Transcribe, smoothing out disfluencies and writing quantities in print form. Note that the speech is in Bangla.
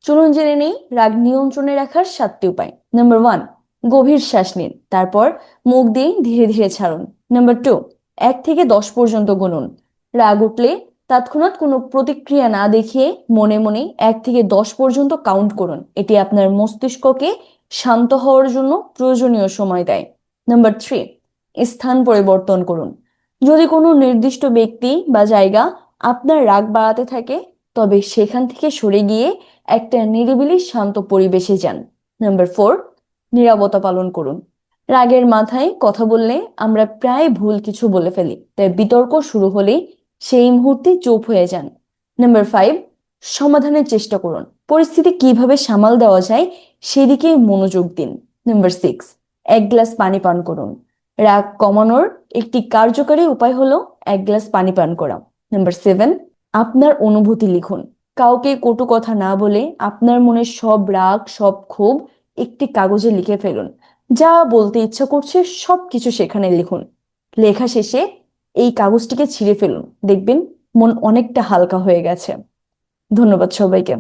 চলুন জেনে নেই রাগ নিয়ন্ত্রণে রাখার 7টি উপায়। নাম্বার 1, গভীর শ্বাস নিন, তারপর মুখ দিয়ে ধীরে ধীরে ছাড়ুন। নাম্বার 2, 1 থেকে 10 পর্যন্ত গুনুন। রাগ উঠলে তৎক্ষণাৎ কোনো প্রতিক্রিয়া না দেখিয়ে মনে মনে 1 থেকে 10 পর্যন্ত কাউন্ট করুন। এটি আপনার মস্তিষ্ককে শান্ত হওয়ার জন্য প্রয়োজনীয় সময় দেয়। নাম্বার 3, স্থান পরিবর্তন করুন। যদি কোনো নির্দিষ্ট ব্যক্তি বা জায়গা আপনার রাগ বাড়াতে থাকে, তবে সেখান থেকে সরে গিয়ে একটা নিরিবিলি শান্ত পরিবেশে যান। নাম্বার 4, নীরবতা পালন করুন। রাগের মাথায় কথা বললে আমরা প্রায় ভুল কিছু বলে ফেলি, তাই বিতর্ক শুরু হলেই সেই মুহূর্তে চুপ হয়ে যান। নাম্বার 5, সমাধানের চেষ্টা করুন। পরিস্থিতি কিভাবে সামাল দেওয়া যায় সেদিকে মনোযোগ দিন। নাম্বার 6, 1 গ্লাস পানি পান করুন। রাগ কমানোর একটি কার্যকরী উপায় হলো 1 গ্লাস পানি পান করা। নাম্বার 7, আপনার অনুভূতি লিখুন। কাউকে কটু কথা না বলে আপনার মনের সব রাগ, সব ক্ষোভ একটি কাগজে লিখে ফেলুন। যা বলতে ইচ্ছা করছে সবকিছু সেখানে লিখুন। লেখা শেষে এই কাগজটিকে ছিঁড়ে ফেলুন, দেখবেন মন অনেকটা হালকা হয়ে গেছে। ধন্যবাদ সবাইকে।